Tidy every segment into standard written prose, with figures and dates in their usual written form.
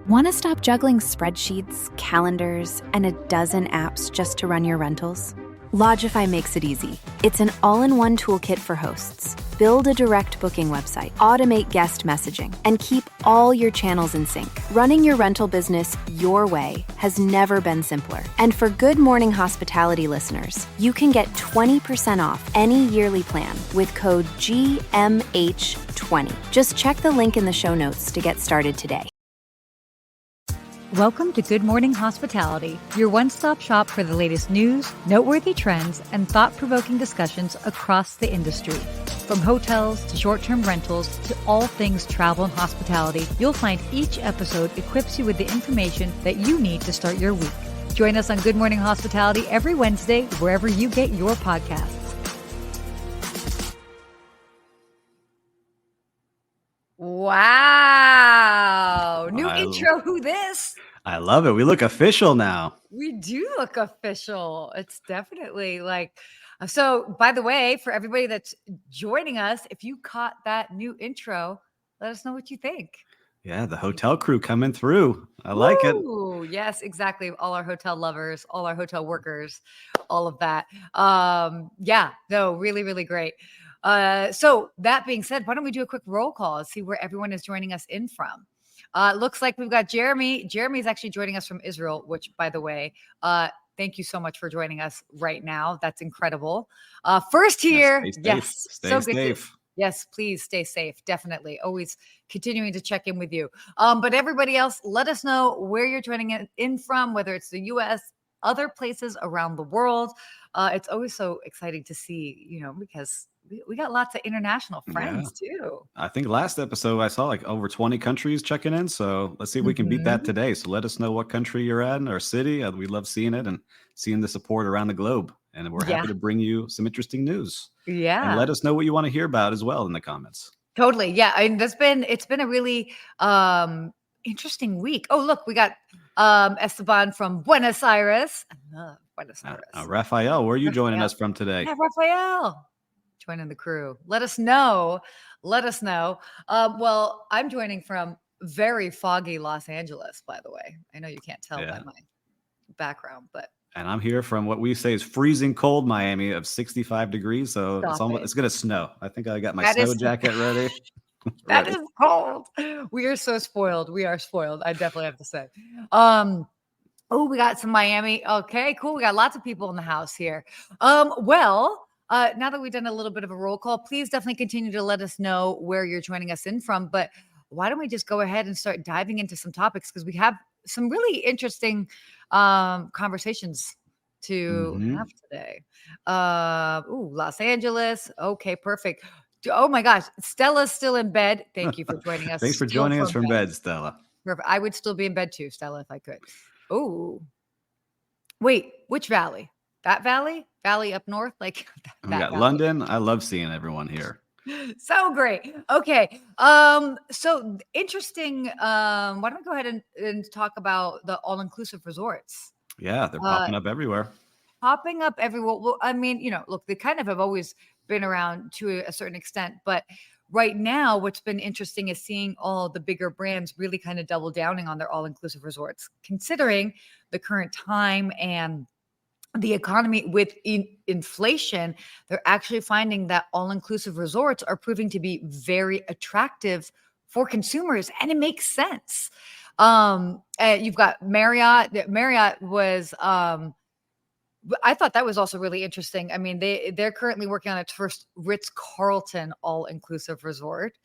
Want to stop juggling spreadsheets, calendars, and a dozen apps just to run your rentals? Lodgify makes it easy. It's an all-in-one toolkit for hosts. Build a direct booking website, automate guest messaging, and keep all your channels in sync. Running your rental business your way has never been simpler. And for Good Morning Hospitality listeners, you can get 20% off any yearly plan with code GMH20. Just check the link in the show notes to get started today. Welcome to Good Morning Hospitality, your one-stop shop for the latest news, noteworthy trends, and thought-provoking discussions across the industry. From hotels to short-term rentals to all things travel and hospitality, you'll find each episode equips you with the information that you need to start your week. Join us on Good Morning Hospitality every Wednesday, wherever you get your podcasts. Wow. New intro. Who this? I love it. We look official now. We do look official. It's definitely like, so by the way, for everybody that's joining us, if you caught that new intro, let us know what you think. Yeah, the hotel crew coming through. I like it. Yes, exactly. All our hotel lovers, all our hotel workers, all of that. Yeah, no, really, really great. So that being said, why don't we do a quick roll call and see where everyone is joining us in from? It looks like we've got Jeremy. Jeremy is actually joining us from Israel, which, by the way, thank you so much for joining us right now. That's incredible. First here. Yes. Stay safe. Yes, please stay safe. Definitely. Always continuing to check in with you. But everybody else, let us know where you're joining in from, whether it's the U.S., other places around the world. It's always so exciting to see, because we got lots of international friends too. I think last episode I saw like over 20 countries checking in. So let's see if we can beat that today. So let us know what country you're at in our city. We love seeing it and seeing the support around the globe. And we're happy to bring you some interesting news. Yeah. And let us know what you want to hear about as well in the comments. Totally. Yeah. I mean, it's been a really interesting week. Oh, look, we got Esteban from Buenos Aires. I love Buenos Aires. Raphael, where are you joining us from today? Yeah, Raphael. Joining the crew. Let us know. Well, I'm joining from very foggy Los Angeles, by the way. I know you can't tell by my background, but. And I'm here from what we say is freezing cold Miami of 65 degrees. So it's going to snow. I think I got my snow jacket ready. That is cold. We are so spoiled. We are spoiled. I definitely have to say. We got some Miami. Okay, cool. We got lots of people in the house here. Now that we've done a little bit of a roll call, please definitely continue to let us know where you're joining us in from. But why don't we just go ahead and start diving into some topics, because we have some really interesting conversations to have today. Los Angeles. Okay, perfect. Oh my gosh, Stella's still in bed. Thank you for joining us. Thanks for joining us from bed, Stella. Perfect. I would still be in bed too, Stella, if I could. Oh, wait, which valley? That valley up north, like we got valley. London. I love seeing everyone here. So great. Okay. So interesting. Why don't we go ahead and talk about the all-inclusive resorts? Yeah, they're popping up everywhere. Well, I mean, look, they kind of have always been around to a certain extent, but right now, what's been interesting is seeing all the bigger brands really kind of double downing on their all-inclusive resorts, considering the current time and the economy with inflation. They're actually finding that all-inclusive resorts are proving to be very attractive for consumers, and it makes sense. You've got Marriott. Marriott was, I thought that was also really interesting. I mean, they're currently working on its first Ritz-Carlton all-inclusive resort,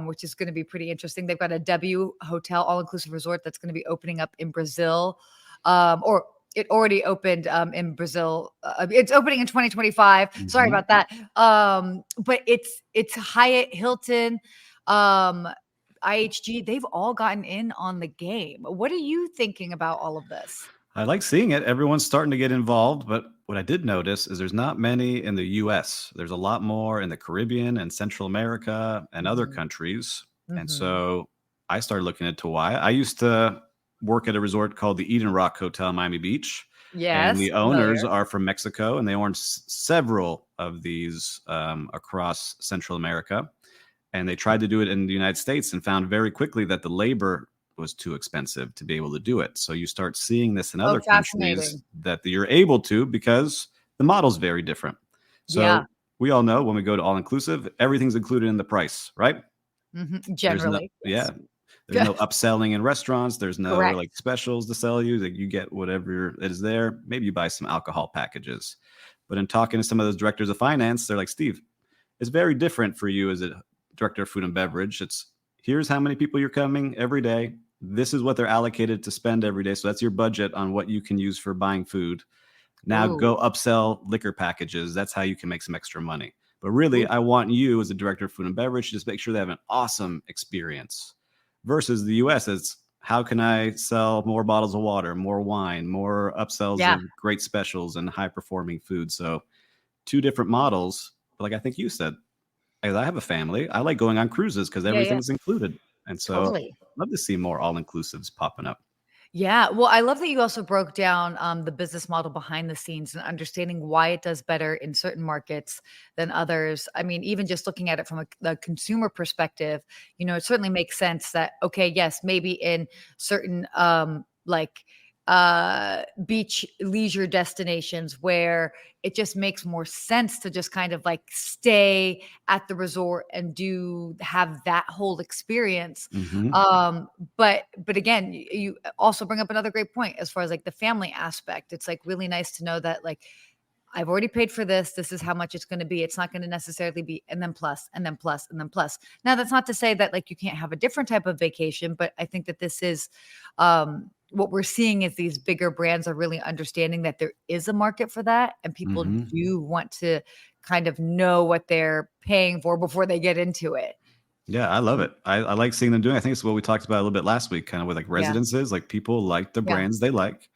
which is going to be pretty interesting. They've got a W Hotel all-inclusive resort that's going to be opening up in Brazil, or it already opened in Brazil. It's opening in 2025. Sorry about that. But it's Hyatt, Hilton, IHG. They've all gotten in on the game. What are you thinking about all of this? I like seeing it. Everyone's starting to get involved, but what I did notice is there's not many in the US. There's a lot more in the Caribbean and Central America and other countries. And so I started looking into why. I used to work at a resort called the Eden Rock Hotel, Miami Beach. Yes. And the owners are from Mexico, and they own several of these across Central America. And they tried to do it in the United States and found very quickly that the labor was too expensive to be able to do it. So you start seeing this in Oh, other countries fascinating. that you're able to because the model's very different. Yeah. So we all know when we go to all inclusive, everything's included in the price, right? There's no, Generally, yeah, yes. there's no upselling in restaurants. There's no Correct. like specials to sell you. That you get whatever is there. Maybe you buy some alcohol packages. But in talking to some of those directors of finance, they're like, Steve, it's very different for you as a director of food and beverage. It's here's how many people you're coming every day. This is what they're allocated to spend every day. So that's your budget on what you can use for buying food. Now Ooh. go upsell liquor packages. That's how you can make some extra money. But really, Ooh. I want you as a director of food and beverage to just make sure they have an awesome experience. Versus the US, it's how can I sell more bottles of water, more wine, more upsells Yeah. of great specials and high performing food. So two different models. But like I think you said, as I have a family, I like going on cruises because Yeah, yeah. everything's included. And so Totally. I'd love to see more all inclusives popping up. Yeah. Well, I love that you also broke down the business model behind the scenes and understanding why it does better in certain markets than others. I mean, even just looking at it from a consumer perspective, it certainly makes sense that, okay, yes, maybe in certain like beach leisure destinations where it just makes more sense to just kind of like stay at the resort and have that whole experience. Mm-hmm. But again, you also bring up another great point as far as like the family aspect. It's like really nice to know that like I've already paid for this. This is how much it's going to be. It's not going to necessarily be and then plus and then plus and then plus. Now that's not to say that like you can't have a different type of vacation, but I think that this is what we're seeing is these bigger brands are really understanding that there is a market for that and people Mm-hmm. do want to kind of know what they're paying for before they get into it. Yeah, I love it. I like seeing them doing. I think it's what we talked about a little bit last week, kind of with like Yeah. residences. Like people like the Yeah. brands they like,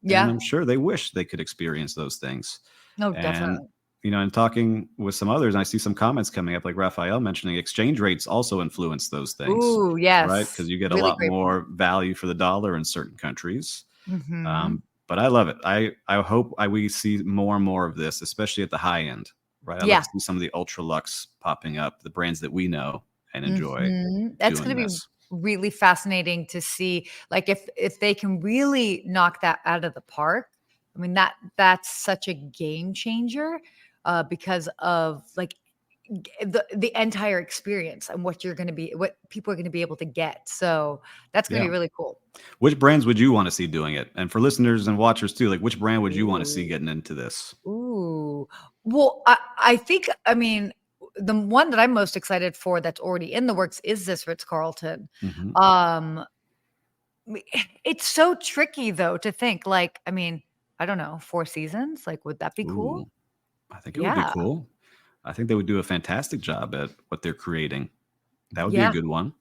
and Yeah. I'm sure they wish they could experience those things. No, And definitely. in talking with some others, and I see some comments coming up, like Raphael mentioning exchange rates also influence those things, Ooh, right? yes. Because you get a Really lot great point. more value for the dollar in certain countries. Mhm. But I love it. I hope we see more and more of this, especially at the high end, right? I'd love Yeah. to see some of the ultra luxe popping up, the brands that we know and enjoy That's doing gonna be this. really fascinating to see, like, if they can really knock that out of the park. I mean, that's such a game changer, because of, like, the entire experience and what people are gonna be able to get. So, that's gonna Yeah. be really cool. Which brands would you want to see doing it? And for listeners and watchers too, like which brand would you want to see Ooh. getting into this? Ooh. Well, I think, I mean, the one that I'm most excited for that's already in the works is this Ritz-Carlton. Hmm. Um, it's so tricky though to think like, I mean, I don't know, 4 seasons? Like, would that be cool? Ooh, I think it would be Yeah. cool. I think they would do a fantastic job at what they're creating. That would be a Yeah. good one.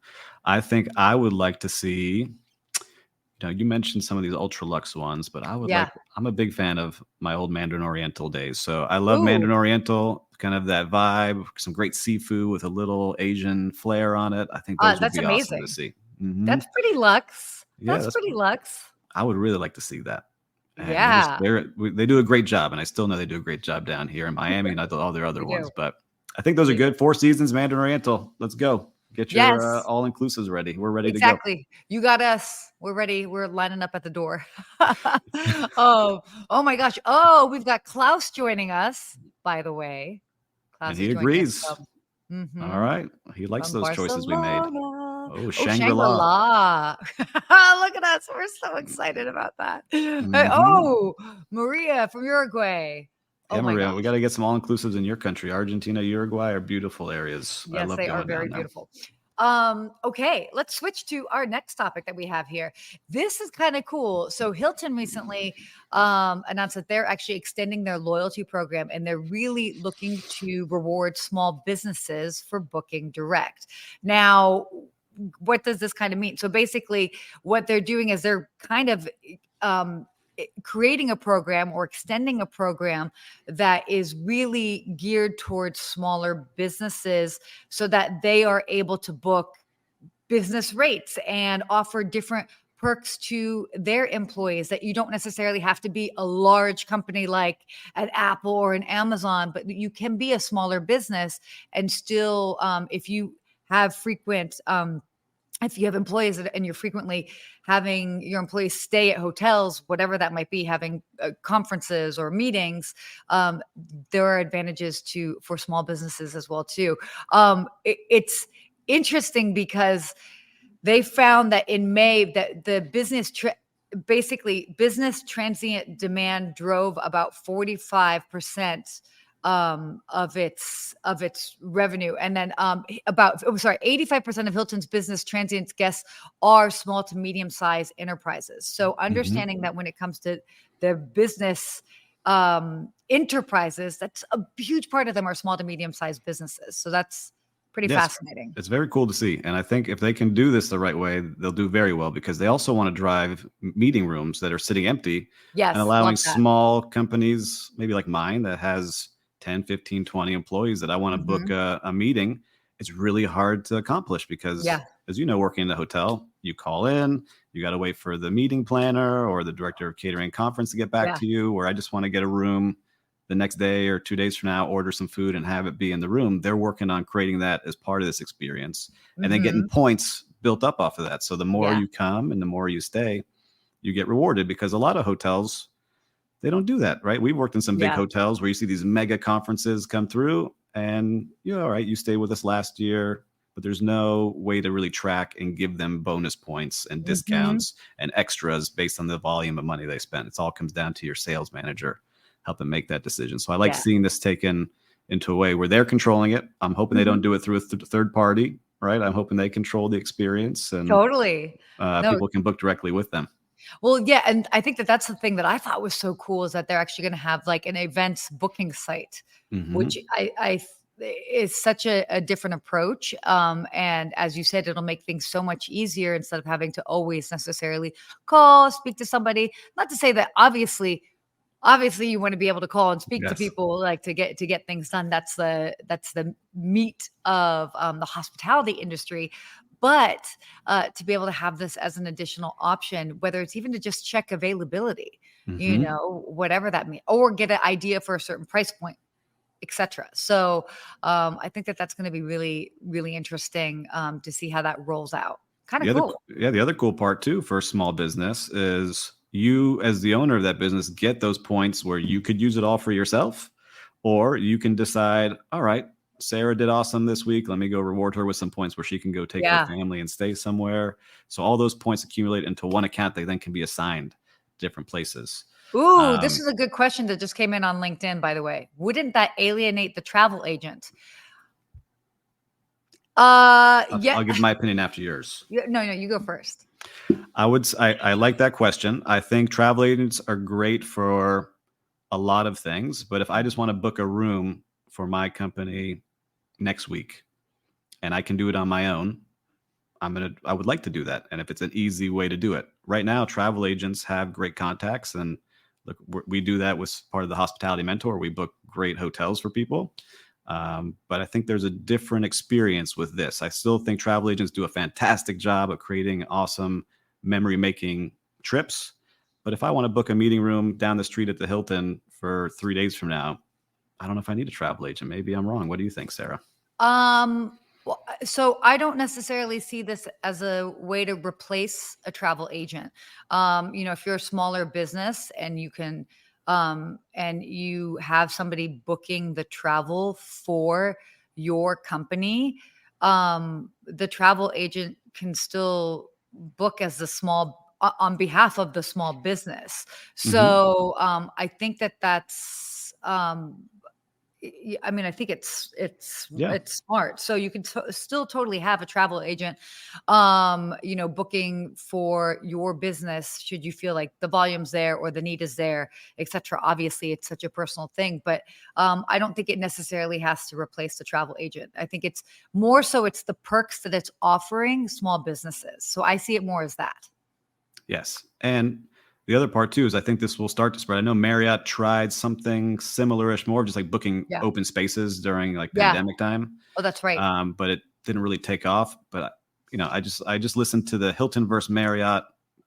I think I would like to see, you mentioned some of these ultra luxe ones, but Yeah. I'm a big fan of my old Mandarin Oriental days. So I love Ooh, Mandarin Oriental, kind of that vibe, some great seafood with a little Asian flair on it. I think those would that's be awesome to amazing. see. Hmm. That's pretty luxe. Yeah, That's pretty luxe. I would really like to see that. And Yeah. they do a great job, and I still know they do a great job down here in Miami and all their other They ones. do. But I think those are They do. good. 4 seasons, Mandarin Oriental. Let's go. Get your Yes. all inclusives ready. We're ready to go. Exactly. You got us. We're ready. We're lining up at the door. Oh my gosh. Oh, we've got Klaus joining us, by the way. And Klaus is he joining us agrees. All mhm, right. He likes from those choices we made. Barcelona. Oh, Oh, Shangri-La. Shangri-La. Look at us. We're so excited about that. Hmm. Oh, Maria from Uruguay. Oh Yeah, my Maria, we got gosh. to get some all inclusives in your country. Argentina, Uruguay are beautiful areas. I Yes, love they are going very down there. beautiful. Okay, let's switch to our next topic that we have here. This is kind of cool. So Hilton recently announced that they're actually extending their loyalty program and they're really looking to reward small businesses for booking direct. Now, what does this kind of mean? So basically, what they're doing is they're kind of creating a program or extending a program that is really geared towards smaller businesses so that they are able to book business rates and offer different perks to their employees that you don't necessarily have to be a large company like an Apple or an Amazon, but you can be a smaller business and still, if you have frequent if you have employees and you're frequently having your employees stay at hotels, whatever that might be, having conferences or meetings, there are advantages for small businesses as well too. It's interesting because they found that in May that the basically business transient demand drove about 45% of its revenue. And then 85% of Hilton's business transient guests are small to medium sized enterprises. So understanding that when it comes to the business enterprises, that's a huge part of them are small to medium sized businesses. So that's pretty fascinating. It's very cool to see. And I think if they can do this the right way, they'll do very well, because they also want to drive meeting rooms that are sitting empty and allowing small companies, maybe like mine, that has 10, 15, 20 employees, that I want to book a meeting. It's really hard to accomplish because, as you know, working in the hotel, you call in, you got to wait for the meeting planner or the director of catering conference to get back to you, where I just want to get a room the next day or 2 days from now, order some food and have it be in the room. They're working on creating that as part of this experience and then getting points built up off of that. So the more you come and the more you stay, you get rewarded, because a lot of hotels, they don't do that, right? We've worked in some big hotels where you see these mega conferences come through and all right, you stayed with us last year, but there's no way to really track and give them bonus points and discounts and extras based on the volume of money they spent. It all comes down to your sales manager help them make that decision. So I like seeing this taken into a way where they're controlling it. I'm hoping they don't do it through a third party, right? I'm hoping they control the experience and people can book directly with them. Well, yeah. And I think that's the thing that I thought was so cool, is that they're actually going to have like an events booking site, which I is such a different approach. And as you said, it'll make things so much easier instead of having to always necessarily call, speak to somebody. Not to say that obviously you want to be able to call and speak to people, like to get things done. That's the meat of the hospitality industry. But to be able to have this as an additional option, whether it's even to just check availability, whatever that means, or get an idea for a certain price point, etc. So I think that's going to be really, really interesting to see how that rolls out. Kind of cool. The other cool part too for a small business is you, as the owner of that business, get those points where you could use it all for yourself, or you can decide, all right, Sarah did awesome this week. Let me go reward her with some points where she can go take her family and stay somewhere. So all those points accumulate into one account. They then can be assigned different places. Ooh, this is a good question that just came in on LinkedIn, by the way. Wouldn't that alienate the travel agent? I'll give my opinion after yours. No, you go first. I like that question. I think travel agents are great for a lot of things, but if I just want to book a room for my company next week and I can do it on my own, I would like to do that. And if it's an easy way to do it. Right now, travel agents have great contacts, and look, we do that with part of the Hospitality Mentor. We book great hotels for people. But I think there's a different experience with this. I still think travel agents do a fantastic job of creating awesome memory-making trips. But if I want to book a meeting room down the street at the Hilton for 3 days from now, I don't know if I need a travel agent. Maybe I'm wrong. What do you think, Sarah? So I don't necessarily see this as a way to replace a travel agent. If you're a smaller business and you can and you have somebody booking the travel for your company, the travel agent can still book as on behalf of the small business. So I think that's I think it's smart. So you can still totally have a travel agent, booking for your business should you feel like the volume's there or the need is there, etc. Obviously, it's such a personal thing, but I don't think it necessarily has to replace the travel agent. I think it's more so it's the perks that it's offering small businesses. So I see it more as that. Yes, and the other part too is I think this will start to spread. I know Marriott tried something similar-ish, more just like booking open spaces during like pandemic time. Oh, that's right. But it didn't really take off. But I just listened to the Hilton versus Marriott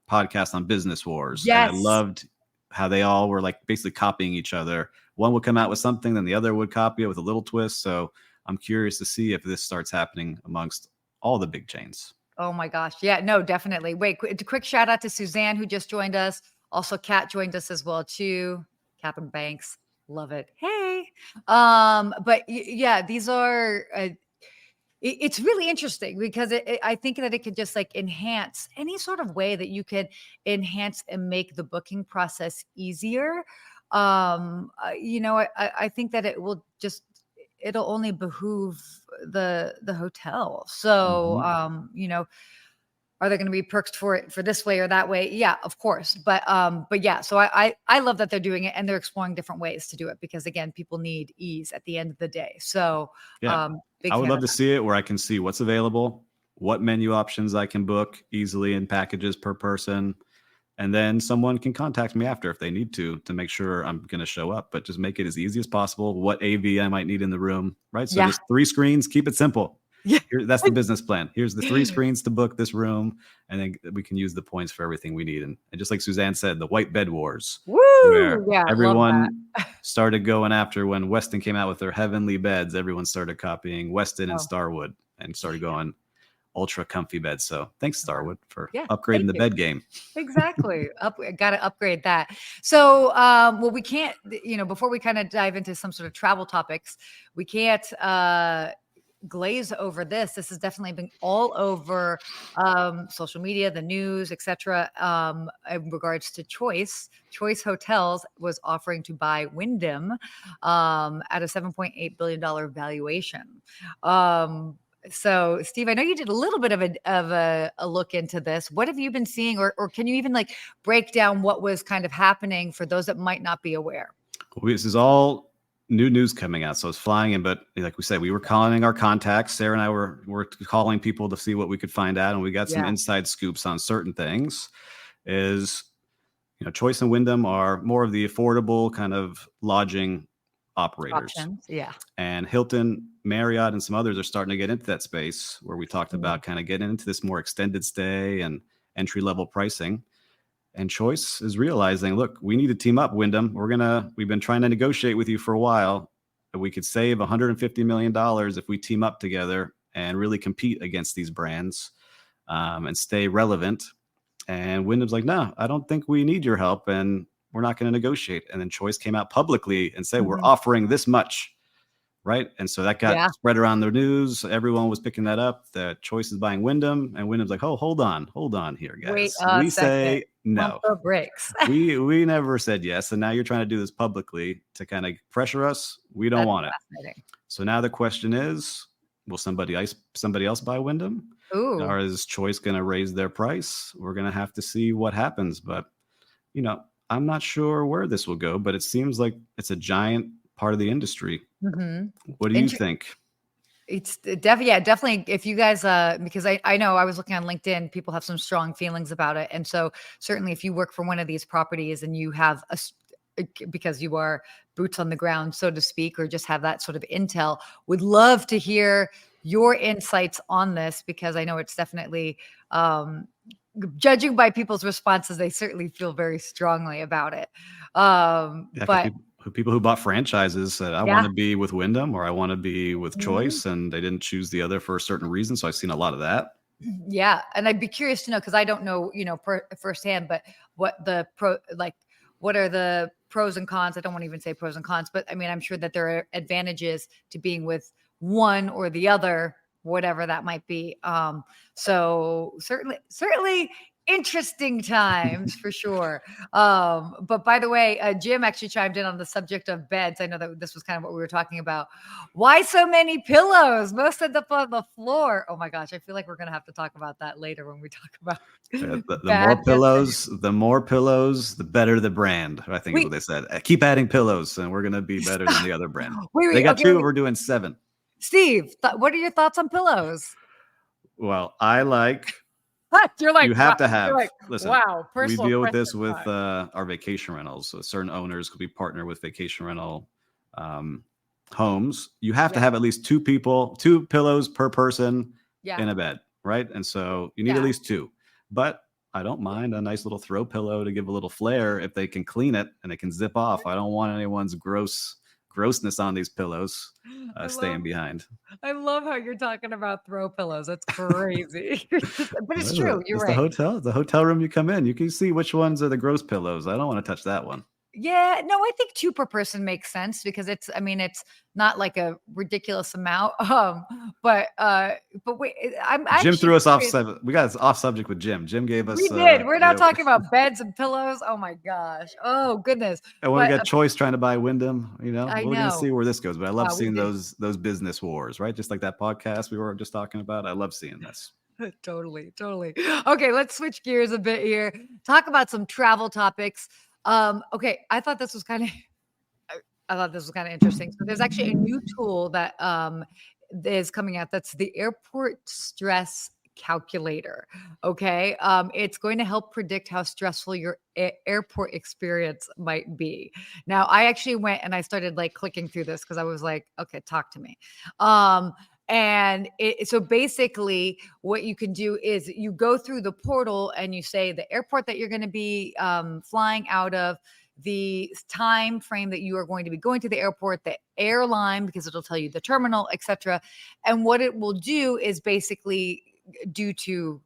podcast on Business Wars. Yes. And I loved how they all were like basically copying each other. One would come out with something, then the other would copy it with a little twist. So I'm curious to see if this starts happening amongst all the big chains. Oh my gosh. Yeah, no, definitely. Wait, quick shout out to Suzanne who just joined us. Also, Kat joined us as well too. Catherine Banks, love it. Hey, but yeah, these are. It's really interesting because I think that it could just like enhance any sort of way that you could enhance and make the booking process easier. I think that it will just it'll only behoove the hotel. So, Mhm. are there going to be perks for it for this way or that way? Yeah, of course. But yeah, so I love that they're doing it and they're exploring different ways to do it because again, people need ease at the end of the day. So, Yeah. big I would fan love of to that. see it where I can see what's available, what menu options I can book easily in packages per person. And then someone can contact me after if they need to make sure I'm going to show up, but just make it as easy as possible. What AV I might need in the room, right? So Yeah. just 3 screens, keep it simple. Yeah. Here, that's the business plan. Here's the 3 screens to book this room, and then we can use the points for everything we need. And just like Suzanne said, the white bed wars, where Woo! Yeah, love that. everyone started going after when Weston came out with their heavenly beds. Everyone started copying Weston and Oh, Starwood and started going ultra comfy beds. So thanks, uh-huh. Starwood, for Yeah, upgrading thank the you. bed game. Exactly. Gotta upgrade that. So, well, we can't, before we kind of dive into some sort of travel topics, we can't glaze over this. This has definitely been all over social media, the news, etc. In regards to Choice. Choice Hotels was offering to buy Wyndham at a $7.8 billion valuation. So, Steve, I know you did a little bit of a look into this. What have you been seeing, or can you even like break down what was kind of happening for those that might not be aware? This is all new news coming out, so it's flying in. But like we said, we were calling our contacts. Sarah and I were calling people to see what we could find out, and we got some Yeah. inside scoops on certain things. Choice and Wyndham are more of the affordable kind of lodging operators. Options. Yeah. And Hilton, Marriott, and some others are starting to get into that space where we talked Mm. about kind of getting into this more extended stay and entry level pricing. And Choice is realizing, look, we need to team up, Wyndham. We've been trying to negotiate with you for a while. We could save $150 million if we team up together and really compete against these brands and stay relevant. And Wyndham's like, no, I don't think we need your help, and we're not going to negotiate. And then Choice came out publicly and said, we're Mhm. offering this much. Right. And so that got Yeah. spread around the news. Everyone was picking that up. That Choice is buying Wyndham, and Wyndham's like, oh, hold on here, Wait guys. a We second. say Pump no. the brakes. We never said yes. And now you're trying to do this publicly to kind of pressure us. We don't That's want it. fascinating. So now the question is, will somebody else buy Wyndham? Ooh. Or is Choice going to raise their price? We're going to have to see what happens. But, I'm not sure where this will go, but it seems like it's a giant part of the industry. Mm-hmm. What do you think? It's definitely. If you guys, because I know I was looking on LinkedIn, people have some strong feelings about it, and so certainly if you work for one of these properties and you have because you are boots on the ground, so to speak, or just have that sort of intel, would love to hear your insights on this because I know it's definitely. Judging by people's responses, they certainly feel very strongly about it. But People who bought franchises said, I yeah. want to be with Wyndham or I want to be with Mhm. Choice, and they didn't choose the other for a certain reason. So I've seen a lot of that. Yeah, and I'd be curious to know because I don't know, firsthand, but what what are the pros and cons? I don't want to even say pros and cons, but I mean, I'm sure that there are advantages to being with one or the other, whatever that might be. So certainly interesting times for sure. But by the way, Jim actually chimed in on the subject of beds. I know that this was kind of what we were talking about. Why so many pillows? Most end up on the floor. Oh my gosh, I feel like we're gonna have to talk about that later when we talk about The bad more pillows, the better the brand. I think is Wait, what they said. Keep adding pillows, and we're going to be better than the other brand. wait, They got okay, 2. wait. We're doing 7. Steve, what are your thoughts on pillows? Well, I like. You're like, You have to you're have. like, Listen, wow, we personal deal with this preference with time. our vacation rentals. So certain owners could be partner with vacation rental homes. You have to Yeah. have at least 2 pillows per person Yeah. in a bed, right? And so you need at least 2. But I don't mind a nice little throw pillow to give a little flair if they can clean it and it can zip off. I don't want anyone's gross grossness on these pillows I staying love behind. I love how you're talking about throw pillows. That's crazy. But it's What is it? true. You're It's right. the hotel room you come in. You can see which ones are the gross pillows. I don't want to touch that one. Yeah, no, I think 2 per person makes sense because I mean, it's not like a ridiculous amount. But wait, I'm Jim actually threw us off. curious. We got us off subject with Jim. Jim gave We us, did. We're not talking about beds and pillows. Oh my gosh. Oh goodness. and when we But got Choice trying to buy Wyndham, I we're gonna know. see where this goes. But I love We seeing did. those business wars, right? Just like that podcast we were just talking about. I love seeing this. Totally. Okay, let's switch gears a bit here. Talk about some travel topics. Okay, I thought this was kind of interesting. So there's actually a new tool that is coming out. That's the airport stress calculator. Okay. It's going to help predict how stressful your airport experience might be. Now, I actually went and I started like clicking through this because I was like, okay, talk to me. So basically, what you can do is you go through the portal and you say the airport that you're going to be flying out of, the time frame that you are going to be going to the airport, the airline, because it'll tell you the terminal, etc. And what it will do is basically, due to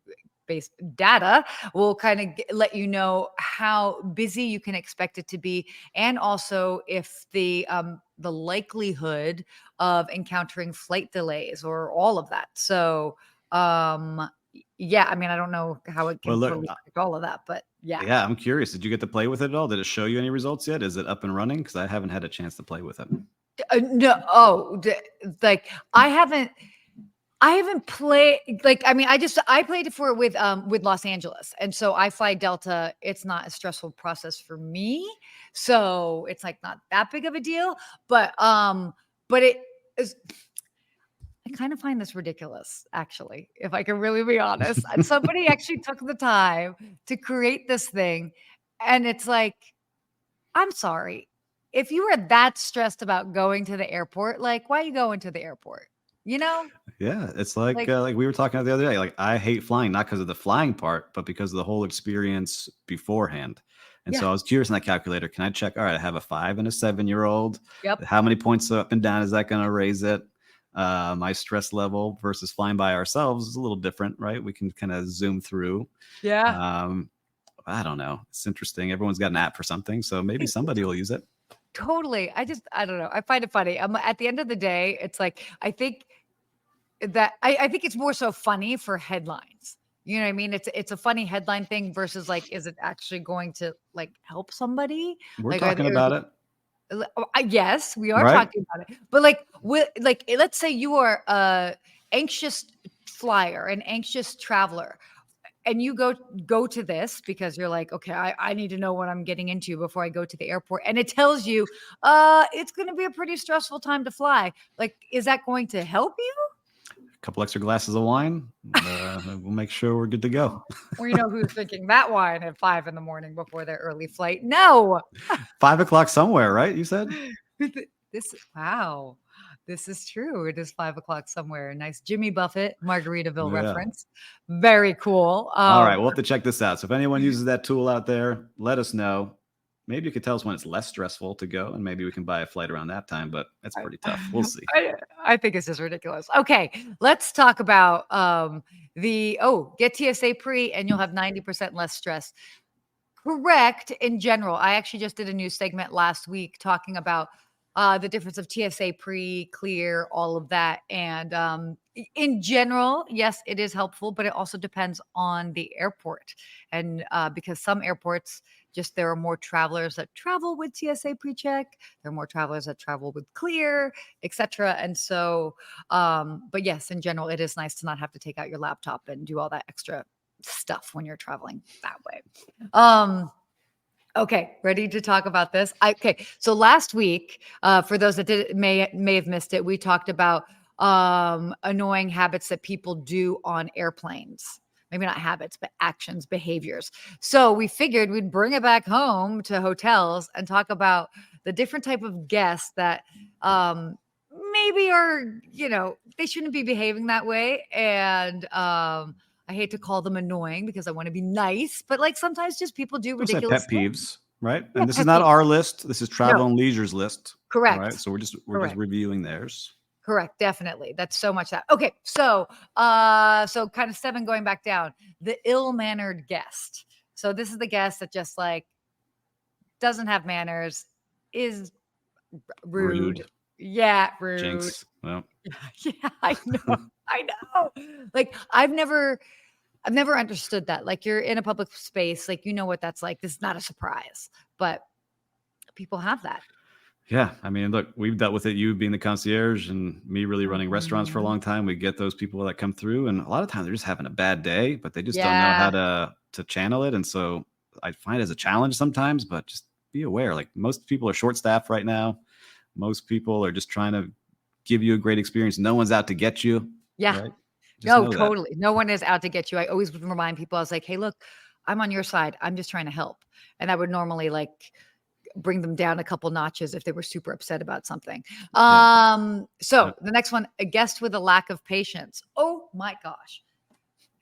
base data, will kind of let you know how busy you can expect it to be, and also if the likelihood of encountering flight delays or all of that. So yeah, I mean, I don't know how it Well, can look, totally predict all of that, but yeah. yeah, I'm curious. Did you get to play with it at all? Did it show you any results yet? Is it up and running? Because I haven't had a chance to play with it. No, like I haven't played, like, I mean, I played it with Los Angeles, and so I fly Delta. It's not a stressful process for me, so it's like not that big of a deal. But it is. I kind of find this ridiculous, actually, if I can really be honest. And somebody actually took the time to create this thing, and it's like, I'm sorry. If you were that stressed about going to the airport, like, why are you going to the airport? You know? Yeah, it's Like, like we were talking about the other day. Like I hate flying, not because of the flying part, but because of the whole experience beforehand. And yeah. so I was curious in that calculator. Can I check? All right, I have a 5 and a 7-year-old. Yep. How many points up and down is that going to raise it? My stress level versus flying by ourselves is a little different, right? We can kind of zoom through. Yeah. I don't know. It's interesting. Everyone's got an app for something, so maybe somebody will use it. Totally. I don't know. I find it funny. At the end of the day, it's like, I think it's more so funny for headlines. You know what I mean? It's a funny headline thing versus like, is it actually going to like help somebody? We're Like, talking about it, yes, we are right? talking about it. But like, let's say you are a anxious flyer, an anxious traveler, and you go to this because you're like, okay, I need to know what I'm getting into before I go to the airport. And it tells you, it's going to be a pretty stressful time to fly. Like, is that going to help you? A couple extra glasses of wine. We'll make sure we're good to go. Well, you know who's drinking that wine at 5 a.m. before their early flight? No. 5 o'clock somewhere, right? You said? Wow. This is true. It is 5 o'clock somewhere. Nice Jimmy Buffett, Margaritaville Yeah. reference. Very cool. All right, we'll have to check this out. So if anyone uses that tool out there, let us know. Maybe you could tell us when it's less stressful to go, and maybe we can buy a flight around that time, but it's pretty tough. We'll see. I think it's just ridiculous. Okay, let's talk about get TSA pre and you'll have 90% less stress. Correct in general. I actually just did a new segment last week talking about the difference of TSA pre, clear, all of that. And in general, yes, it is helpful, but it also depends on the airport. And because some airports, there are more travelers that travel with TSA pre-check. There are more travelers that travel with clear, etc. And so, but yes, in general, it is nice to not have to take out your laptop and do all that extra stuff when you're traveling that way. Okay, ready to talk about this? Okay, so last week, for those that may have missed it, we talked about annoying habits that people do on airplanes. Maybe not habits, but actions, behaviors. So we figured we'd bring it back home to hotels and talk about the different type of guests that maybe are, they shouldn't be behaving that way. And I hate to call them annoying because I want to be nice, but like sometimes just people do ridiculous pet things. peeves, right? Yeah, And this is not our list. This is Travel No. and Leisure's list. right? Correct. So we're just Correct. reviewing theirs. Correct. Definitely. That's so much that. Okay. So, so kind of 7 going back down, the ill-mannered guest. So this is the guest that just like doesn't have manners, is rude. Rude. Yeah, rude. Jinx. Well, Yeah, I know. I know. Like I've never understood that. Like you're in a public space, like you know what that's like. This is not a surprise, but people have that. yeah. I mean, look, we've dealt with it. You being the concierge and me really running restaurants for a Mhm. long time. We get those people that come through, and a lot of times they're just having a bad day, but they just don't know how Yeah. to channel it. And so I find it as a challenge sometimes, but just be aware. Like most people are short staffed right now. Most people are just trying to give you a great experience. No one's out to get you, Yeah. right? Just No, know that. totally. No one is out to get you. I always would remind people, I was like, hey, look, I'm on your side. I'm just trying to help. And I would normally like bring them down a couple notches if they were super upset about something. Yeah. So the next one, a guest with a lack of patience. Oh my gosh.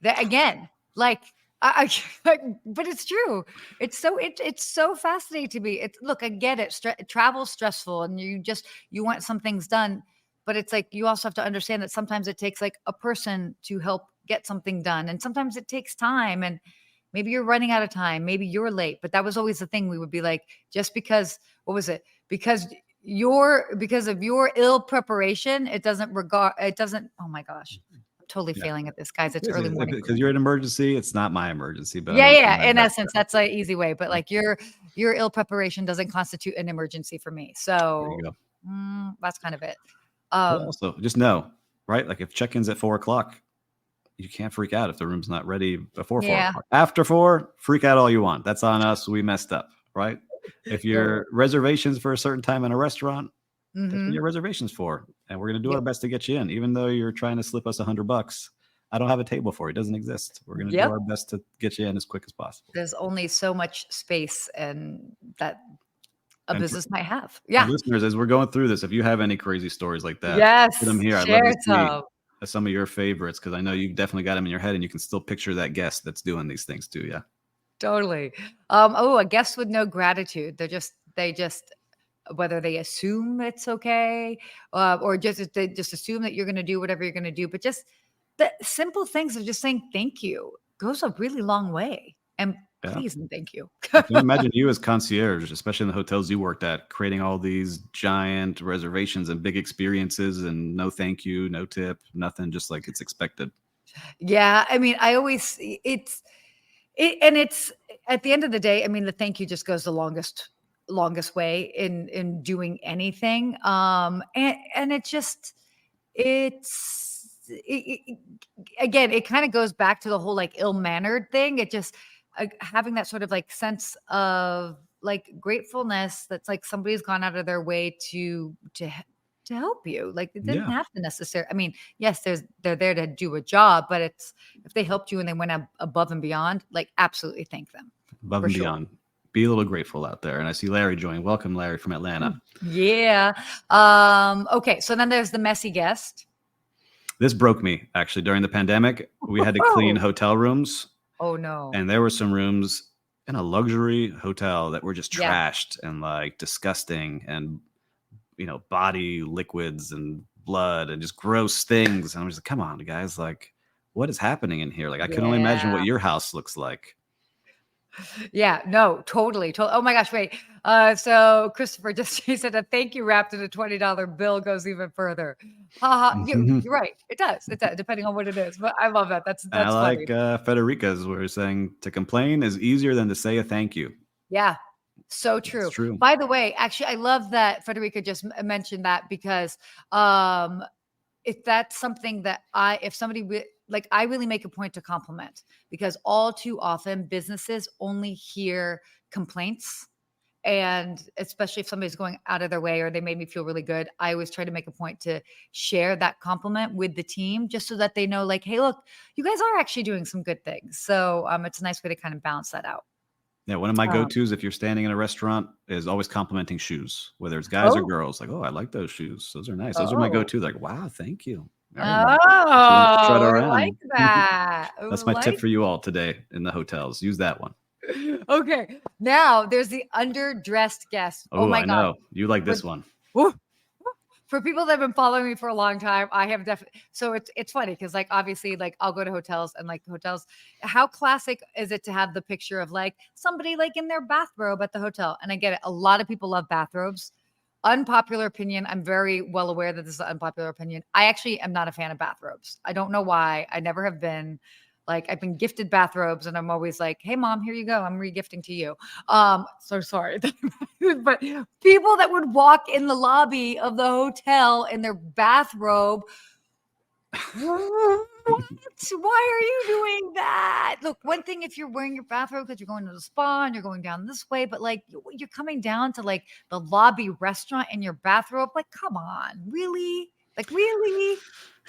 That again, like but it's true. It's so fascinating to me. It's look, I get it. Travel's stressful, and you want some things done, but it's like you also have to understand that sometimes it takes like a person to help get something done, and sometimes it takes time, and maybe you're running out of time, maybe you're late. But that was always the thing. We would be like, just because what was it? Because of your ill preparation, it doesn't. Oh my gosh. Totally Yeah. failing at this, guys. It's early morning for Because me. you're an emergency. It's not my emergency, but I'm Yeah, gonna do yeah. my In best essence, to help that's an easy way. But you. like your ill preparation doesn't constitute an emergency for me. There you So go. that's kind of it. But also, just know, right? Like if check-in's at 4 o'clock, you can't freak out if the room's not ready before 4 Yeah, o'clock. After 4, freak out all you want. That's on us. We messed up, right? If totally. your reservations for a certain time in a restaurant, that's what Hmm. your reservation's for. And we're going to do our Yep. best to get you in, even though you're trying to slip us $100. I don't have a table for it. It doesn't exist. We're going to do Yep. our best to get you in as quick as possible. There's only so much space and that a And for business might have. and Yeah. listeners, as we're going through this, if you have any crazy stories like that, put them Yes. here. I'd love to Share see some. some of your favorites because I know you've definitely got them in your head and you can still picture that guest that's doing these things too. Yeah. Totally. A guest with no gratitude. They just whether they assume it's okay, or just they just assume that you're going to do whatever you're going to do, but just the simple things of just saying thank you goes a really long way. And Yeah. please and thank you. I can imagine you as concierge, especially in the hotels you worked at, creating all these giant reservations and big experiences and no thank you, no tip, nothing, just like it's expected. Yeah, I mean, I always it's at the end of the day, I mean, the thank you just goes the longest way in doing anything. And it just again, it kind of goes back to the whole like ill-mannered thing. It just having that sort of like sense of like gratefulness that's like somebody's gone out of their way to help you. Like it didn't Yeah. have to necessarily. I mean, yes, they're there to do a job, but it's if they helped you and they went above and beyond, like absolutely thank them Above for and sure. beyond. Be a little grateful out there. And I see Larry joining. Welcome, Larry from Atlanta. Yeah. Okay. So then there's the messy guest. This broke me actually during the pandemic. We had to clean hotel rooms, Oh no. and there were some rooms in a luxury hotel that were just Yeah. trashed and like disgusting and body liquids and blood and just gross things. And I was like, come on, guys, like what is happening in here? Like I can only imagine Yeah. what your house looks like. Yeah, no, totally. Oh my gosh, wait. So Christopher he said a thank you wrapped in a $20 bill goes even further. You're right. It does. It does, depending on what it is. But I love that. That's And I funny. like Federica's where he's saying to complain is easier than to say a thank you. Yeah, so It's true. true. By the way, actually, I love that Federica just mentioned that because if that's something that if somebody like I really make a point to compliment because all too often businesses only hear complaints. And especially if somebody's going out of their way or they made me feel really good, I always try to make a point to share that compliment with the team just so that they know like, hey, look, you guys are actually doing some good things. So it's a nice way to kind of balance that out. Yeah, one of my go-tos if you're standing in a restaurant is always complimenting shoes, whether it's guys or girls. Like, oh, I like those shoes. Those are nice. Those are my go-to. Like, wow, thank you. Very nice. Strut I around. like that. That's my tip for you all today in the hotels. Use that one. Okay. Now there's the underdressed guest. Oh my I God. know. You like this one. Woo. For people that have been following me for a long time, I have definitely. So it's funny because like obviously like I'll go to hotels and like hotels. How classic is it to have the picture of like somebody like in their bathrobe at the hotel? And I get it. A lot of people love bathrobes. Unpopular opinion. I'm very well aware that this is an unpopular opinion. I actually am not a fan of bathrobes. I don't know why. I never have been. Like I've been gifted bathrobes and I'm always like, hey mom, here you go. I'm regifting to you. So sorry. But people that would walk in the lobby of the hotel in their bathrobe. What? Why are you doing that? Look, one thing if you're wearing your bathrobe because you're going to the spa and you're going down this way, but like you're coming down to like the lobby restaurant in your bathrobe. Like, come on, really? Like, really?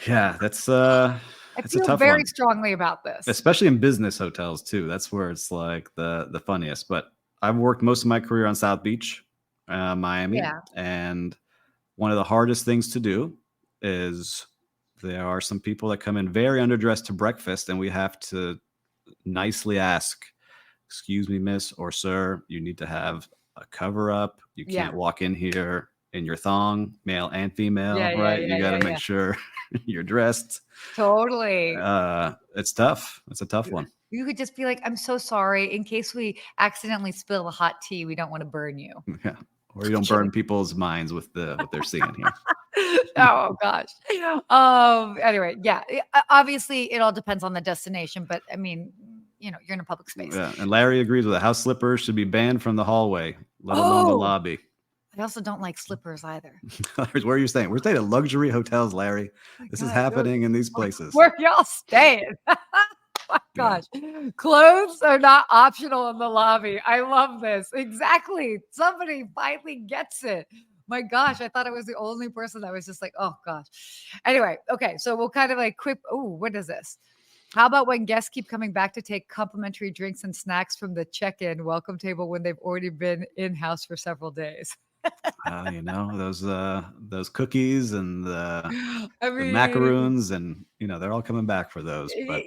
Yeah, that's I a feel tough very one, strongly about this. especially in business hotels too. That's where it's like the funniest. But I've worked most of my career on South Beach, Miami, Yeah. and one of the hardest things to do is there are some people that come in very underdressed to breakfast, and we have to nicely ask, excuse me, miss or sir, you need to have a cover up. You Yeah. can't walk in here in your thong, male and female, Yeah, right? You got to yeah. make sure you're dressed. Totally. It's tough. It's a tough one. You could just be like, I'm so sorry. In case we accidentally spill the hot tea, we don't want to burn you. Yeah. Or you don't burn people's minds with what they're seeing here. Oh gosh. Anyway, yeah. Obviously, it all depends on the destination, but I mean, you're in a public space. Yeah. And Larry agrees with it. House slippers should be banned from the hallway, let alone the lobby. I also don't like slippers either. Where are you staying? We're staying at luxury hotels, Larry. This is happening in these places. Where y'all staying? My gosh. Yeah. Clothes are not optional in the lobby. I love this. Exactly. Somebody finally gets it. My gosh, I thought I was the only person that was just like, oh gosh. Anyway, okay. So we'll kind of like quick. Oh, what is this? How about when guests keep coming back to take complimentary drinks and snacks from the check-in welcome table when they've already been in-house for several days? Those cookies and the macaroons, and they're all coming back for those. But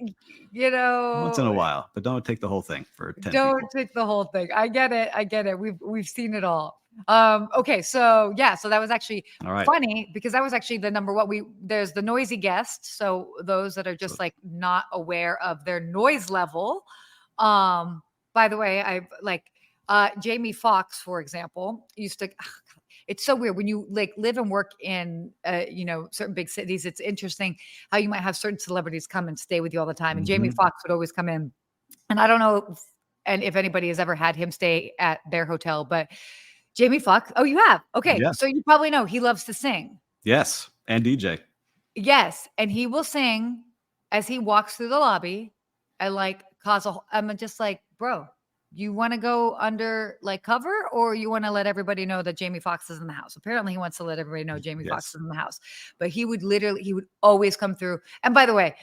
once in a while, but don't take the whole thing for 10 Don't people. take the whole thing. I get it. We've seen it all. Okay, so yeah, so that was actually funny because that was actually the number one. There's the noisy guest, so those that are just like not aware of their noise level. By the way, I've like Jamie Foxx, for example, used to. It's so weird when you like live and work in certain big cities. It's interesting how you might have certain celebrities come and stay with you all the time. And Jamie Foxx would always come in, and I don't know if anybody has ever had him stay at their hotel, but Jamie Foxx. Oh, you have? Okay, so you probably know he loves to sing. Yes, and DJ. Yes, and he will sing as he walks through the lobby, and like I'm just like, bro. You want to go under like cover, or you want to let everybody know that Jamie Foxx is in the house? Apparently he wants to let everybody know Jamie Foxx is in the house, but he would always come through. And by the way,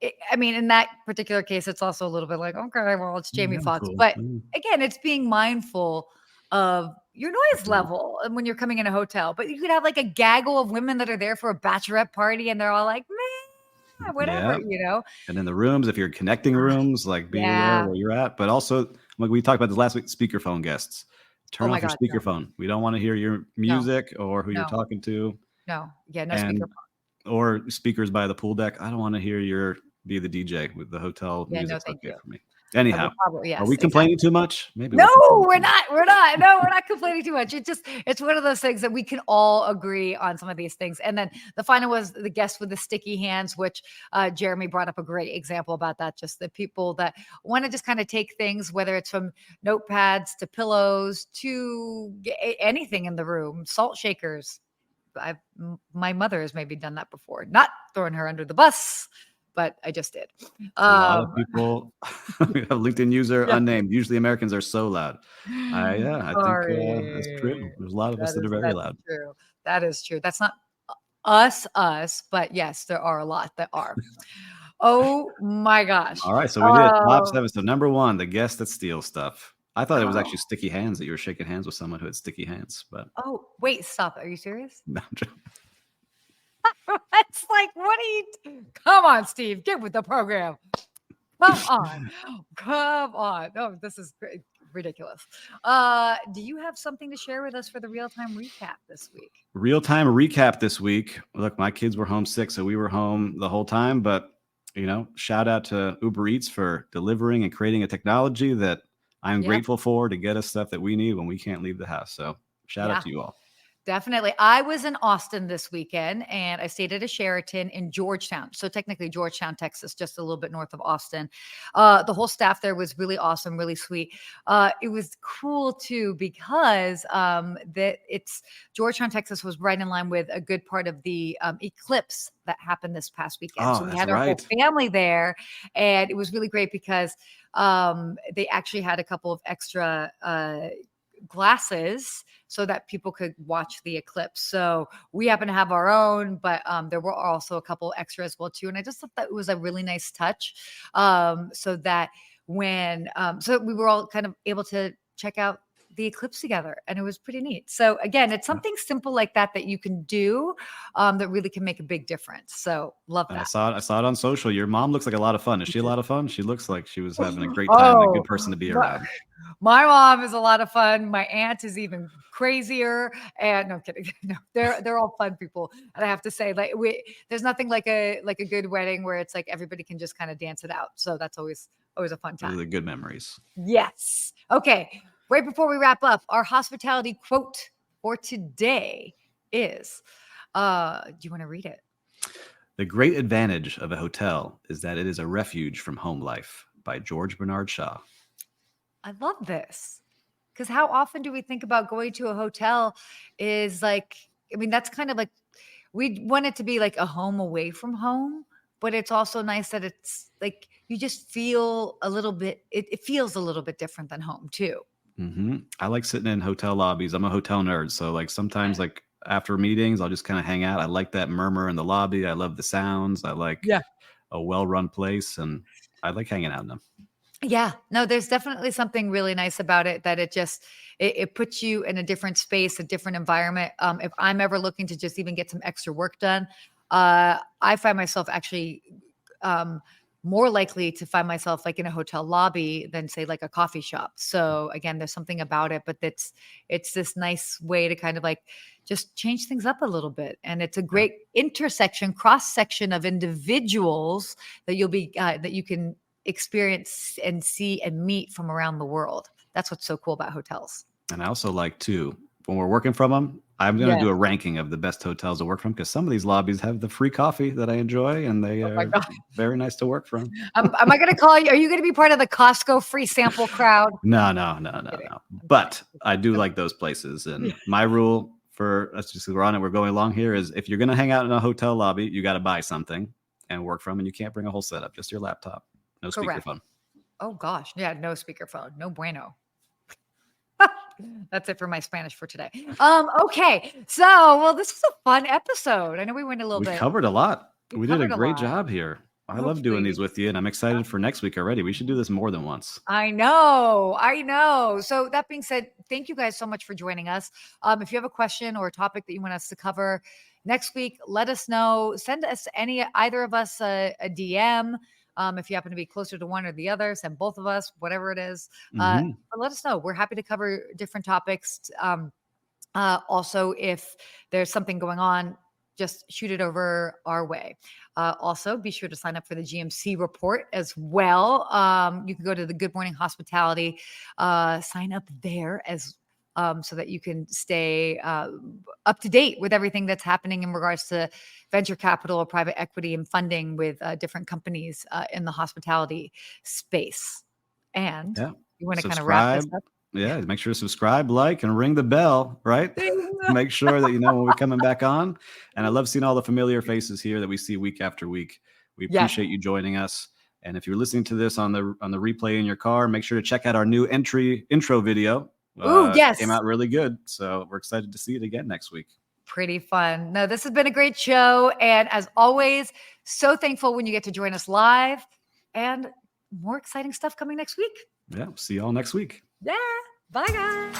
in that particular case, it's also a little bit like, okay, well, it's Jamie Foxx. Cool. But again, it's being mindful of your noise level and when you're coming in a hotel. But you could have like a gaggle of women that are there for a bachorette party and they're all like, man, whatever, And in the rooms, if you're connecting rooms, like be aware where you're at. But also, like we talked about this last week, speakerphone guests. Turn off your speakerphone. We don't want to hear your music or who you're talking to. No speakerphone. Or speakers by the pool deck. I don't want to hear be the DJ with the hotel music. No, thank you. For me. Anyhow, yes, are we complaining too much? Maybe. No, we're not. No, we're not complaining too much. It's one of those things that we can all agree on some of these things. And then the final was the guest with the sticky hands, which Jeremy brought up a great example about that. Just the people that want to just kind of take things, whether it's from notepads to pillows to anything in the room, salt shakers. My mother has maybe done that before, not throwing her under the bus. But I just did. A lot of people, a LinkedIn user unnamed. Usually Americans are so loud. I think that's true. There's a lot of us that are very loud. True. That is true. That's not us, but yes, there are a lot that are. Oh my gosh. All right. So we did top 7. So number 1, the guest that steals stuff. I thought it was actually sticky hands, that you were shaking hands with someone who had sticky hands. But wait, stop. Are you serious? No, I'm joking. It's like, what are you? Come on, Steve, get with the program. Come on. No, this is great. ridiculous. Do you have something to share with us for the real-time recap this week? Real-time recap this week. Look, my kids were homesick, so we were home the whole time. But, shout out to Uber Eats for delivering and creating a technology that I'm grateful for to get us stuff that we need when we can't leave the house. So shout out to you all. Definitely. I was in Austin this weekend and I stayed at a Sheraton in Georgetown. So technically Georgetown, Texas, just a little bit north of Austin. The whole staff there was really awesome, really sweet. It was cool too because Georgetown, Texas was right in line with a good part of the eclipse that happened this past weekend. So we had our whole family there, and it was really great because they actually had a couple of extra glasses so that people could watch the eclipse. So we happen to have our own, but there were also a couple extra as well too. And I just thought that it was a really nice touch. So that when so we were all kind of able to check out the eclipse together, and it was pretty neat. So again, it's something simple like that you can do that really can make a big difference. So love that. I saw it on social. Your mom looks like a lot of fun. Is she a lot of fun? She looks like she was having a great time and a good person to be around. My mom is a lot of fun. My aunt is even crazier. And no, I'm kidding. No, they're all fun people. And I have to say, there's nothing like a good wedding where it's like everybody can just kind of dance it out. So that's always a fun time. Those are the good memories. Yes. Okay. Right before we wrap up, our hospitality quote for today is, do you want to read it? The great advantage of a hotel is that it is a refuge from home life, by George Bernard Shaw. I love this, because how often do we think about going to a hotel is like, I mean, that's kind of like, we want it to be like a home away from home, but it's also nice that it's like, you just feel a little bit, it feels a little bit different than home too. Mm-hmm. I like sitting in hotel lobbies. I'm a hotel nerd. So like sometimes like after meetings, I'll just kind of hang out. I like that murmur in the lobby. I love the sounds. I like a well-run place, and I like hanging out in them. Yeah, no, there's definitely something really nice about it, that it puts you in a different space, a different environment. If I'm ever looking to just even get some extra work done, I find myself actually more likely to find myself like in a hotel lobby than say like a coffee shop. So again, there's something about it, but it's this nice way to kind of like just change things up a little bit. And it's a great cross section of individuals that that you can experience and see and meet from around the world. That's what's so cool about hotels. And I also like too, when we're working from them, I'm going to do a ranking of the best hotels to work from, because some of these lobbies have the free coffee that I enjoy, and they are very nice to work from. Am I going to call you? Are you going to be part of the Costco free sample crowd? No. But I do like those places. And my rule let's just, we're on it, we're going along here, is if you're going to hang out in a hotel lobby, you got to buy something and work from, and you can't bring a whole setup, just your laptop. No speakerphone. Oh gosh. Yeah. No speakerphone. No bueno. That's it for my Spanish for today. Okay. So, well, this was a fun episode. I know we went a little bit. We covered a lot. We did a great job here. I love doing these with you, and I'm excited for next week already. We should do this more than once. I know. So that being said, thank you guys so much for joining us. If you have a question or a topic that you want us to cover next week, let us know. Send us either of us a DM. If you happen to be closer to one or the other, send both of us, whatever it is. But let us know. We're happy to cover different topics. Also, if there's something going on, just shoot it over our way. Also, be sure to sign up for the GMC Report as well. You can go to the Good Morning Hospitality, sign up there so that you can stay up to date with everything that's happening in regards to venture capital or private equity and funding with different companies in the hospitality space. And you want to kind of wrap this up? Yeah, make sure to subscribe, like, and ring the bell, right? Make sure that you know when we're coming back on. And I love seeing all the familiar faces here that we see week after week. We appreciate you joining us. And if you're listening to this on the replay in your car, make sure to check out our new intro video. It came out really good. So we're excited to see it again next week. Pretty fun. No, this has been a great show. And as always, so thankful when you get to join us live, and more exciting stuff coming next week. Yeah. See you all next week. Yeah. Bye, guys.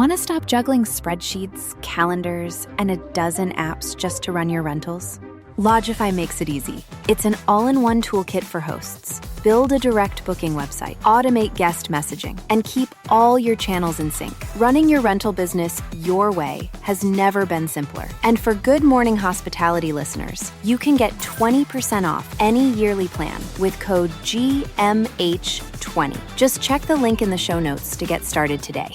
Want to stop juggling spreadsheets, calendars, and a dozen apps just to run your rentals? Logify makes it easy. It's an all-in-one toolkit for hosts. Build a direct booking website, automate guest messaging, and keep all your channels in sync. Running your rental business your way has never been simpler. And for Good Morning Hospitality listeners, you can get 20% off any yearly plan with code GMH20. Just check the link in the show notes to get started today.